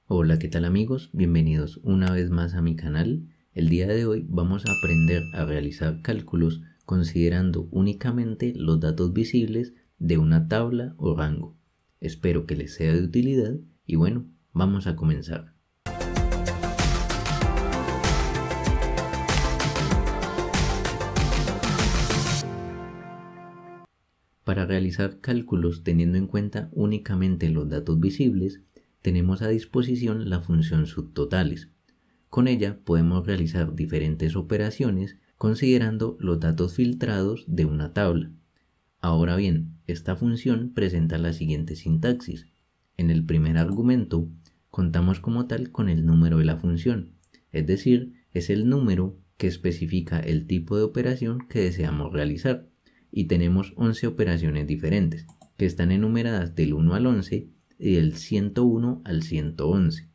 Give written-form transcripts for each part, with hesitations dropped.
Hola, ¿qué tal amigos? Bienvenidos una vez más a mi canal. El día de hoy vamos a aprender a realizar cálculos considerando únicamente los datos visibles de una tabla o rango. Espero que les sea de utilidad y bueno, vamos a comenzar. Para realizar cálculos teniendo en cuenta únicamente los datos visibles, tenemos a disposición la función subtotales. Con ella podemos realizar diferentes operaciones considerando los datos filtrados de una tabla. Ahora bien, esta función presenta la siguiente sintaxis. En el primer argumento, contamos como tal con el número de la función, es decir, es el número que especifica el tipo de operación que deseamos realizar. Y tenemos 11 operaciones diferentes, que están enumeradas del 1 al 11 y del 101 al 111.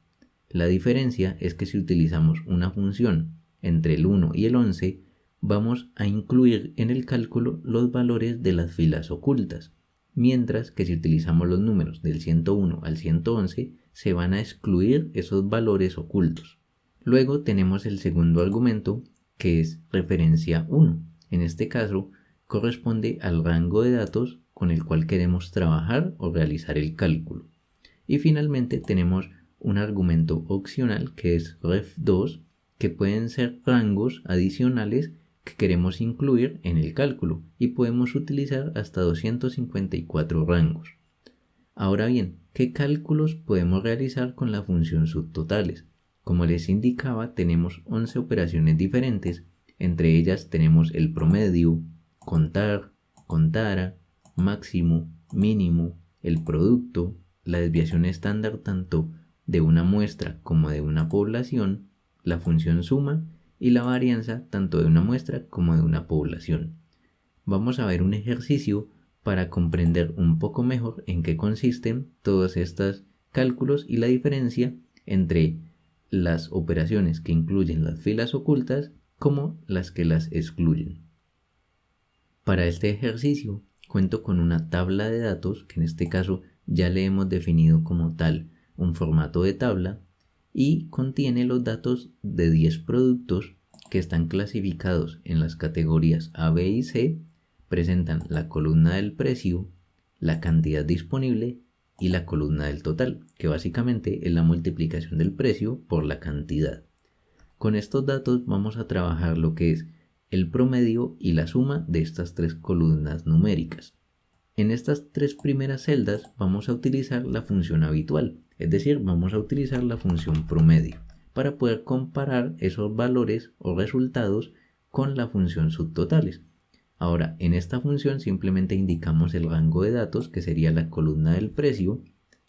La diferencia es que si utilizamos una función entre el 1 y el 11, vamos a incluir en el cálculo los valores de las filas ocultas, mientras que si utilizamos los números del 101 al 111, se van a excluir esos valores ocultos. Luego tenemos el segundo argumento, que es referencia 1. En este caso, corresponde al rango de datos con el cual queremos trabajar o realizar el cálculo. Y finalmente tenemos un argumento opcional que es ref2, que pueden ser rangos adicionales que queremos incluir en el cálculo y podemos utilizar hasta 254 rangos. Ahora bien, ¿qué cálculos podemos realizar con la función subtotales? Como les indicaba, tenemos 11 operaciones diferentes, entre ellas tenemos el promedio, contar, contara, máximo, mínimo, el producto, la desviación estándar tanto de una muestra como de una población, la función suma y la varianza tanto de una muestra como de una población. Vamos a ver un ejercicio para comprender un poco mejor en qué consisten todos estos cálculos y la diferencia entre las operaciones que incluyen las filas ocultas como las que las excluyen. Para este ejercicio cuento con una tabla de datos que en este caso ya le hemos definido como tal un formato de tabla y contiene los datos de 10 productos que están clasificados en las categorías A, B y C. Presentan la columna del precio, la cantidad disponible y la columna del total, que básicamente es la multiplicación del precio por la cantidad. Con estos datos vamos a trabajar lo que es el promedio y la suma de estas tres columnas numéricas. En estas tres primeras celdas vamos a utilizar la función habitual, es decir, vamos a utilizar la función promedio para poder comparar esos valores o resultados con la función subtotales. Ahora, en esta función simplemente indicamos el rango de datos, que sería la columna del precio,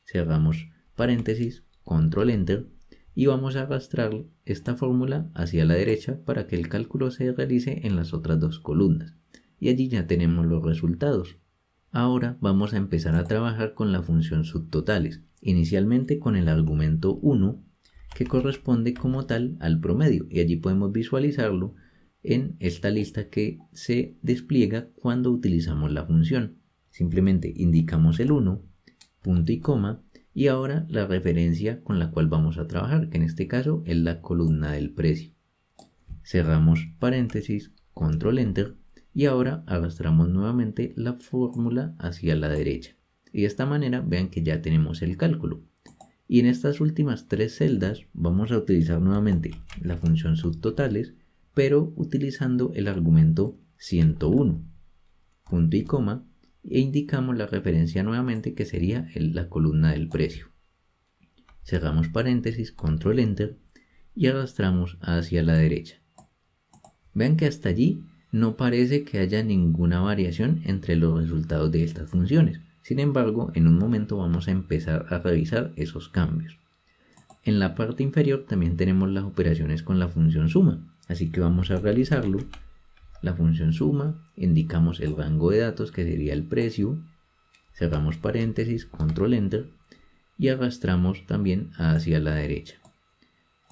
cerramos paréntesis, control enter, y vamos a arrastrar esta fórmula hacia la derecha para que el cálculo se realice en las otras dos columnas. Y allí ya tenemos los resultados. Ahora vamos a empezar a trabajar con la función subtotales, inicialmente con el argumento 1, que corresponde como tal al promedio, y allí podemos visualizarlo en esta lista que se despliega cuando utilizamos la función. Simplemente indicamos el 1, punto y coma, y ahora la referencia con la cual vamos a trabajar, que en este caso es la columna del precio. Cerramos paréntesis, control enter, y ahora arrastramos nuevamente la fórmula hacia la derecha. Y de esta manera vean que ya tenemos el cálculo. Y en estas últimas tres celdas vamos a utilizar nuevamente la función subtotales, pero utilizando el argumento 101, punto y coma, e indicamos la referencia nuevamente, que sería la columna del precio. Cerramos paréntesis, control enter y arrastramos hacia la derecha. Vean que hasta allí no parece que haya ninguna variación entre los resultados de estas funciones. Sin embargo, en un momento vamos a empezar a revisar esos cambios. En la parte inferior también tenemos las operaciones con la función suma, así que vamos a realizarlo. La función suma, indicamos el rango de datos, que sería el precio, cerramos paréntesis, control enter y arrastramos también hacia la derecha.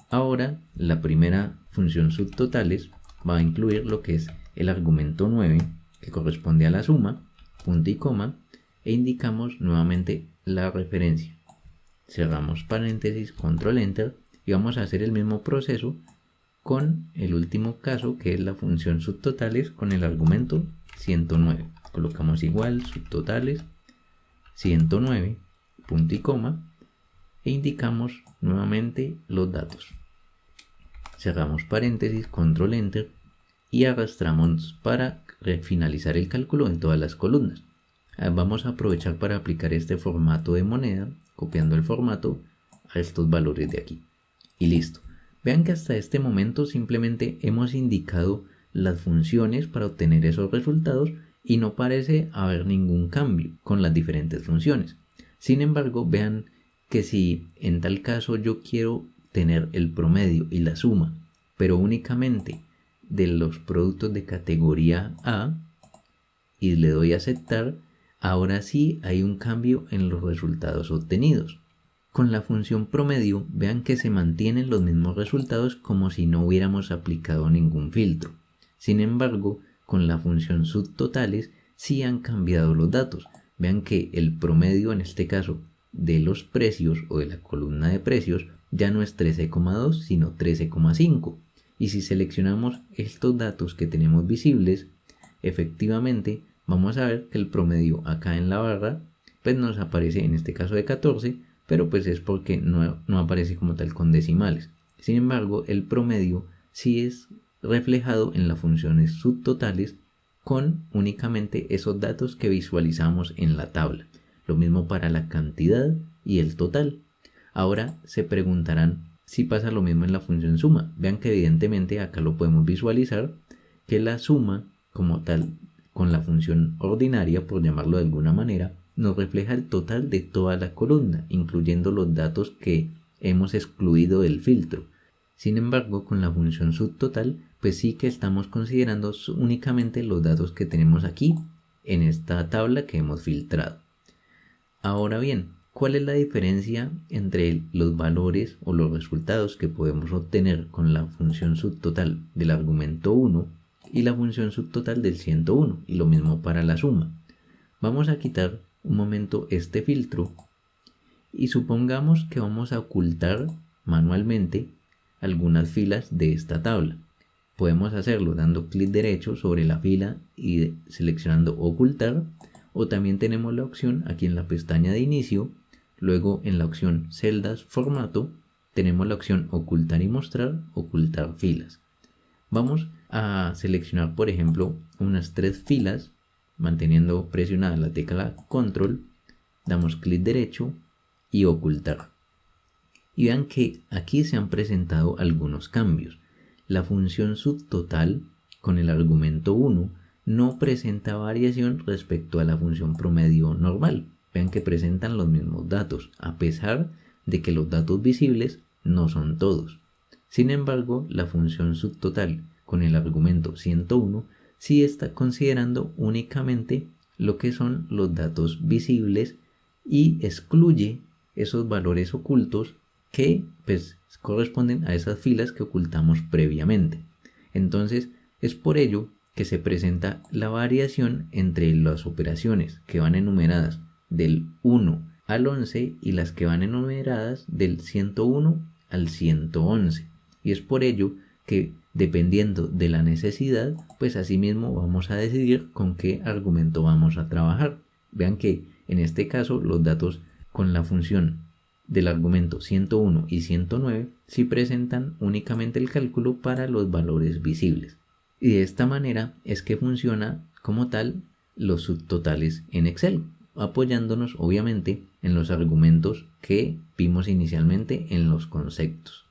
Ahora la primera función subtotales va a incluir lo que es el argumento 9, que corresponde a la suma, punto y coma, e indicamos nuevamente la referencia. cerramos paréntesis, control enter y vamos a hacer el mismo proceso con el último caso, que es la función subtotales con el argumento 109. Colocamos igual subtotales 109, punto y coma, e indicamos nuevamente los datos. Cerramos paréntesis, control enter y arrastramos para finalizar el cálculo en todas las columnas. Vamos a aprovechar para aplicar este formato de moneda, copiando el formato a estos valores de aquí. Y listo. Vean que hasta este momento simplemente hemos indicado las funciones para obtener esos resultados y no parece haber ningún cambio con las diferentes funciones. Sin embargo, vean que si en tal caso yo quiero tener el promedio y la suma, pero únicamente de los productos de categoría A y le doy a aceptar, ahora sí hay un cambio en los resultados obtenidos. Con la función promedio, vean que se mantienen los mismos resultados como si no hubiéramos aplicado ningún filtro. Sin embargo, con la función subtotales sí han cambiado los datos. Vean que el promedio en este caso de los precios o de la columna de precios ya no es 13,2 sino 13,5. Y si seleccionamos estos datos que tenemos visibles, efectivamente vamos a ver que el promedio acá en la barra pues nos aparece en este caso de 14, pero pues es porque no aparece como tal con decimales. Sin embargo, el promedio sí es reflejado en las funciones subtotales con únicamente esos datos que visualizamos en la tabla. Lo mismo para la cantidad y el total. Ahora se preguntarán si pasa lo mismo en la función suma. Vean que evidentemente acá lo podemos visualizar, que la suma como tal con la función ordinaria, por llamarlo de alguna manera, nos refleja el total de toda la columna, incluyendo los datos que hemos excluido del filtro. Sin embargo, con la función subtotal, pues sí que estamos considerando únicamente los datos que tenemos aquí en esta tabla que hemos filtrado. Ahora bien, ¿cuál es la diferencia entre los valores o los resultados que podemos obtener con la función subtotal del argumento 1 y la función subtotal del 101? Y lo mismo para la suma. Vamos a quitar un momento este filtro y supongamos que vamos a ocultar manualmente algunas filas de esta tabla. Podemos hacerlo dando clic derecho sobre la fila y seleccionando ocultar, o también tenemos la opción aquí en la pestaña de inicio, luego en la opción celdas formato tenemos la opción ocultar y mostrar, ocultar filas. Vamos a seleccionar por ejemplo unas 3 filas manteniendo presionada la tecla control, damos clic derecho y ocultar. Y vean que aquí se han presentado algunos cambios. La función subtotal con el argumento 1 no presenta variación respecto a la función promedio normal. Vean que presentan los mismos datos, a pesar de que los datos visibles no son todos. Sin embargo, la función subtotal con el argumento 101 sí está considerando únicamente lo que son los datos visibles y excluye esos valores ocultos que pues corresponden a esas filas que ocultamos previamente. Entonces es por ello que se presenta la variación entre las operaciones que van enumeradas del 1 al 11 y las que van enumeradas del 101 al 111. Y es por ello que dependiendo de la necesidad, pues asimismo vamos a decidir con qué argumento vamos a trabajar. Vean que en este caso los datos con la función del argumento 101 y 109 sí presentan únicamente el cálculo para los valores visibles. Y de esta manera es que funciona como tal los subtotales en Excel, apoyándonos obviamente en los argumentos que vimos inicialmente en los conceptos.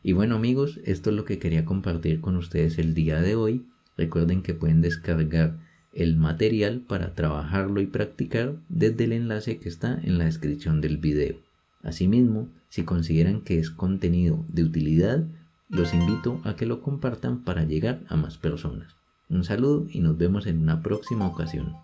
Y bueno amigos, esto es lo que quería compartir con ustedes el día de hoy. Recuerden que pueden descargar el material para trabajarlo y practicar desde el enlace que está en la descripción del video. Asimismo, si consideran que es contenido de utilidad, los invito a que lo compartan para llegar a más personas. Un saludo y nos vemos en una próxima ocasión.